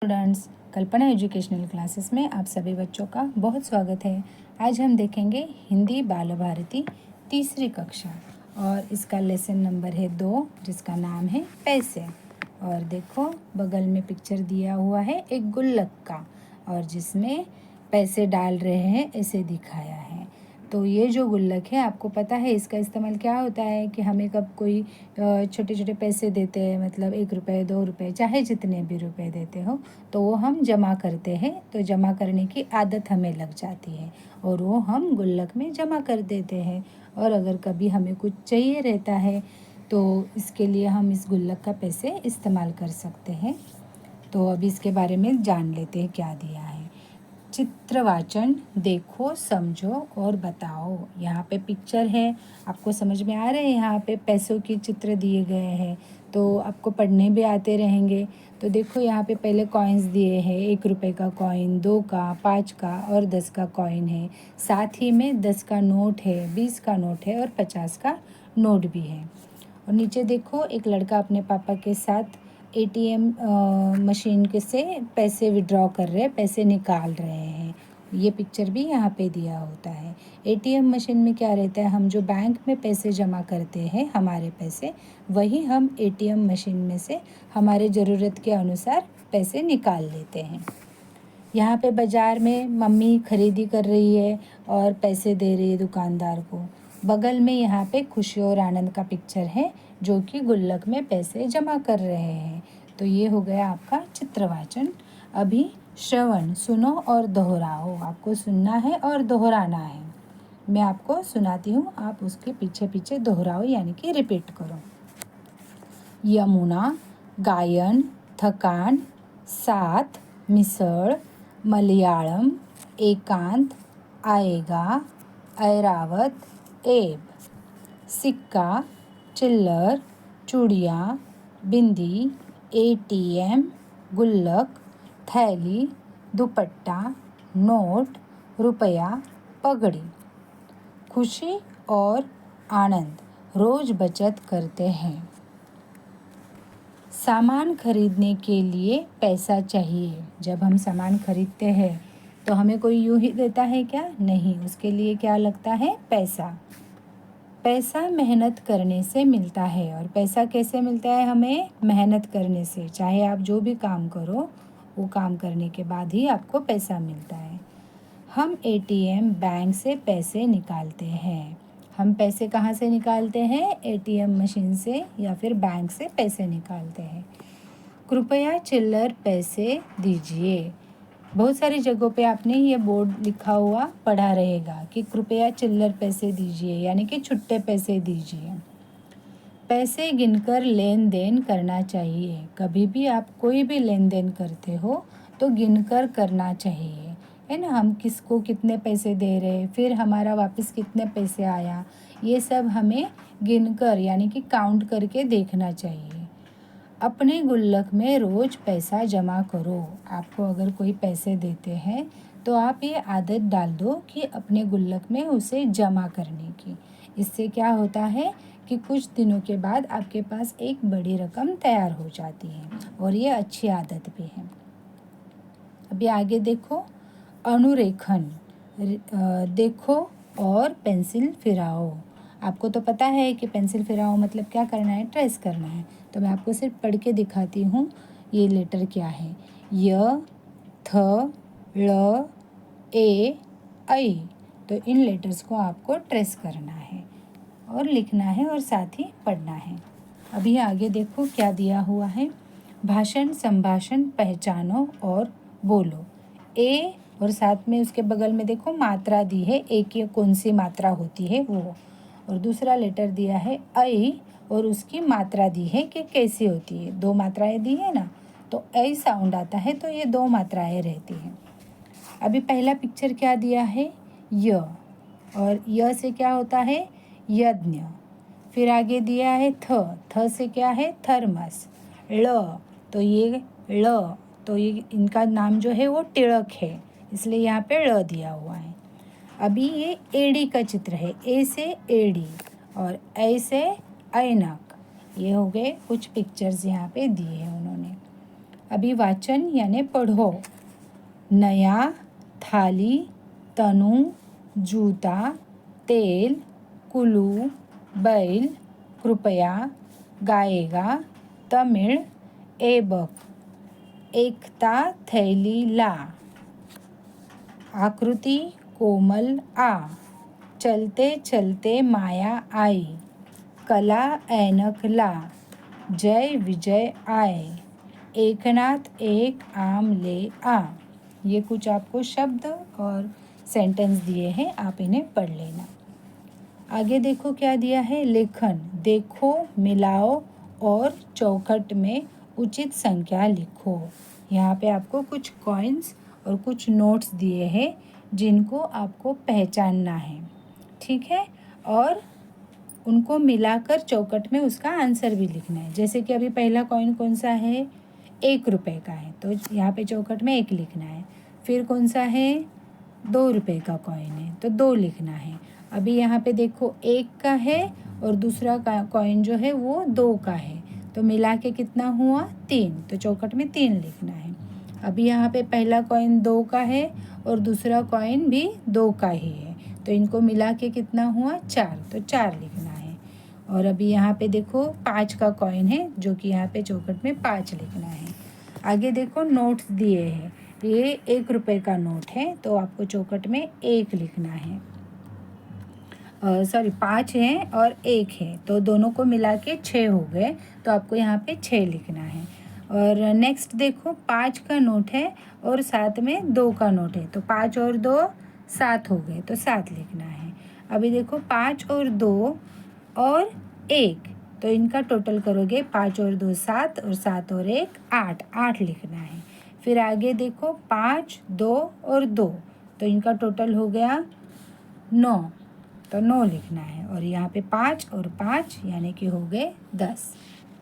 Students, कल्पना educational classes में आप सभी बच्चों का बहुत स्वागत है। आज हम देखेंगे हिंदी बाल भारती तीसरी कक्षा और इसका लेसन नंबर है 2 जिसका नाम है पैसे। और देखो बगल में पिक्चर दिया हुआ है एक गुल्लक का और जिसमें पैसे डाल रहे हैं ऐसे दिखाया है। तो ये जो गुल्लक है आपको पता है इसका इस्तेमाल क्या होता है कि हमें कब कोई छोटे छोटे पैसे देते हैं, मतलब 1 रुपये 2 रुपये चाहे जितने भी रुपए देते हो तो वो हम जमा करते हैं। तो जमा करने की आदत हमें लग जाती है और वो हम गुल्लक में जमा कर देते हैं। और अगर कभी हमें कुछ चाहिए रहता है तो इसके लिए हम इस गुल्लक का पैसे इस्तेमाल कर सकते हैं। तो अभी इसके बारे में जान लेते हैं क्या दिया है। चित्रवाचन देखो, समझो और बताओ। यहाँ पे पिक्चर है, आपको समझ में आ रहे हैं। यहाँ पे पैसों के चित्र दिए गए हैं तो आपको पढ़ने भी आते रहेंगे। तो देखो यहाँ पे पहले कॉइन्स दिए हैं, 1 रुपये का कॉइन, 2 का, 5 का और 10 का कॉइन है। साथ ही में 10 का नोट है, 20 का नोट है और 50 का नोट भी है। और नीचे देखो एक लड़का अपने पापा के साथ एटीएम मशीन के से पैसे विड्रॉ कर रहे हैं, पैसे निकाल रहे हैं। ये पिक्चर भी यहाँ पे दिया होता है। एटीएम मशीन में क्या रहता है, हम जो बैंक में पैसे जमा करते हैं हमारे पैसे, वही हम एटीएम मशीन में से हमारे ज़रूरत के अनुसार पैसे निकाल लेते हैं। यहाँ पे बाज़ार में मम्मी खरीदी कर रही है और पैसे दे रही है दुकानदार को। बगल में यहाँ पे खुशी और आनंद का पिक्चर है जो कि गुल्लक में पैसे जमा कर रहे हैं। तो ये हो गया आपका चित्रवाचन। अभी श्रवण, सुनो और दोहराओ। आपको सुनना है और दोहराना है। मैं आपको सुनाती हूँ, आप उसके पीछे पीछे दोहराओ यानी कि रिपीट करो। यमुना, गायन, थकान, साथ, मिसळ, मलयालम, एकांत, आएगा, ऐरावत, एब, सिक्का, चिल्लर, चूड़ियाँ, बिंदी, एटीएम, गुल्लक, थैली, दुपट्टा, नोट, रुपया, पगड़ी। खुशी और आनंद रोज बचत करते हैं। सामान खरीदने के लिए पैसा चाहिए। जब हम सामान खरीदते हैं तो हमें कोई यूं ही देता है क्या? नहीं, उसके लिए क्या लगता है? पैसा। पैसा मेहनत करने से मिलता है। और पैसा कैसे मिलता है हमें? मेहनत करने से। चाहे आप जो भी काम करो वो काम करने के बाद ही आपको पैसा मिलता है। हम एटीएम बैंक से पैसे निकालते हैं। हम पैसे कहाँ से निकालते हैं? एटीएम मशीन से या फिर बैंक से पैसे निकालते हैं। कृपया चिल्लर पैसे दीजिए। बहुत सारी जगहों पे आपने ये बोर्ड लिखा हुआ पढ़ा रहेगा कि कृपया चिल्लर पैसे दीजिए यानी कि छुट्टे पैसे दीजिए। पैसे गिनकर लेन देन करना चाहिए। कभी भी आप कोई भी लेन देन करते हो तो गिनकर करना चाहिए, है ना। हम किसको कितने पैसे दे रहे, फिर हमारा वापस कितने पैसे आया, ये सब हमें गिनकर यानी कि काउंट करके देखना चाहिए। अपने गुल्लक में रोज़ पैसा जमा करो। आपको अगर कोई पैसे देते हैं तो आप ये आदत डाल दो कि अपने गुल्लक में उसे जमा करने की। इससे क्या होता है कि कुछ दिनों के बाद आपके पास एक बड़ी रकम तैयार हो जाती है और ये अच्छी आदत भी है। अभी आगे देखो, अनुरेखन। देखो और पेंसिल फिराओ। आपको तो पता है कि पेंसिल फिराओ मतलब क्या करना है? ट्रेस करना है। तो मैं आपको सिर्फ पढ़ के दिखाती हूँ ये लेटर क्या है। य, थ, ळ, ए, ऐ। तो इन लेटर्स को आपको ट्रेस करना है और लिखना है और साथ ही पढ़ना है। अभी आगे देखो क्या दिया हुआ है। भाषण, संभाषण पहचानो और बोलो। ए और साथ में उसके बगल में देखो मात्रा दी है, ए की कौन सी मात्रा होती है वो। और दूसरा लेटर दिया है ऐ और उसकी मात्रा दी है कि कैसी होती है। 2 मात्राएं दी है ना, तो ऐ साउंड आता है तो ये 2 मात्राएं रहती हैं। अभी पहला पिक्चर क्या दिया है? य, और य से क्या होता है? यज्ञ। फिर आगे दिया है थ से क्या है? थर्मस। ळ, तो ये इनका नाम जो है वो टिळक है, इसलिए यहाँ पे ळ दिया हुआ है। अभी ये एड़ी का चित्र है, ए से एड़ी और ऐ से ऐनक। ये हो गए कुछ पिक्चर्स यहाँ पे दिए हैं उन्होंने। अभी वाचन यानी पढ़ो। नया, थाली, तनु, जूता, तेल, कुल्लू, बैल, कृपया, गाएगा, तमिळ, ऐबक, एकता, थैली ला, आकृति, कोमल आ, चलते चलते माया आई, कला, ऐनक ला, जय विजय आए, एकनाथ एक आम ले आ। ये कुछ आपको शब्द और सेंटेंस दिए हैं, आप इन्हें पढ़ लेना। आगे देखो क्या दिया है, लेखन। देखो, मिलाओ और चौखट में उचित संख्या लिखो। यहाँ पे आपको कुछ कॉइन्स और कुछ नोट्स दिए हैं जिनको आपको पहचानना है, ठीक है, और उनको मिलाकर चौखट में उसका आंसर भी लिखना है। जैसे कि अभी पहला कॉइन कौन सा है, 1 रुपये का है, तो यहाँ पे चौखट में 1 लिखना है। फिर कौन सा है, 2 रुपये का कॉइन है, तो 2 लिखना है। अभी यहाँ पे देखो 1 का है और दूसरा कॉइन जो है वो 2 का है, तो मिला के कितना हुआ, 3, तो चौखट में 3 लिखना है। अभी यहाँ पे पहला कॉइन 2 का है और दूसरा कॉइन भी 2 का ही है, तो इनको मिला के कितना हुआ, 4, तो 4 लिखना है। और अभी यहाँ पे देखो 5 का कॉइन है, जो कि यहाँ पे चौखट में 5 लिखना है। आगे देखो नोट्स दिए हैं, ये 1 रुपये का नोट है, तो आपको चौखट में 1 लिखना है। 5 है और 1 है, तो दोनों को मिला के 6 हो गए, तो आपको यहाँ पे 6 लिखना है। और नेक्स्ट देखो 5 का नोट है और साथ में 2 का नोट है, तो 5 और 2 7 हो गए, तो 7 लिखना है। अभी देखो 5 और 2 और 1, तो इनका टोटल करोगे, 5 और 2 7 और 7 और 1 8, 8 लिखना है। फिर आगे देखो 5 2 और 2, तो इनका टोटल हो गया 9, तो 9 लिखना है। और यहाँ पे 5 और 5 यानी कि हो गए 10।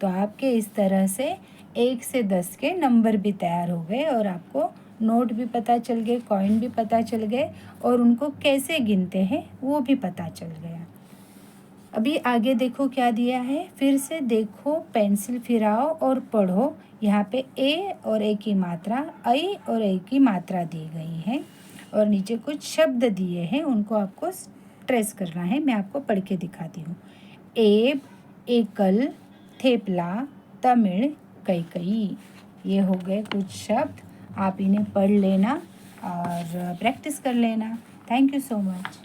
तो आपके इस तरह से 1 से 10 के नंबर भी तैयार हो गए और आपको नोट भी पता चल गए, कॉइन भी पता चल गए और उनको कैसे गिनते हैं वो भी पता चल गया। अभी आगे देखो क्या दिया है, फिर से देखो, पेंसिल फिराओ और पढ़ो। यहाँ पे ए और ए की मात्रा, ऐ और ऐ की मात्रा दी गई है और नीचे कुछ शब्द दिए हैं, उनको आपको ट्रेस करना है। मैं आपको पढ़ के दिखाती हूँ। एब, एकल, थेपला, तमिळ, कैकई। ये हो गए कुछ शब्द, आप इन्हें पढ़ लेना और प्रैक्टिस कर लेना। Thank you so much.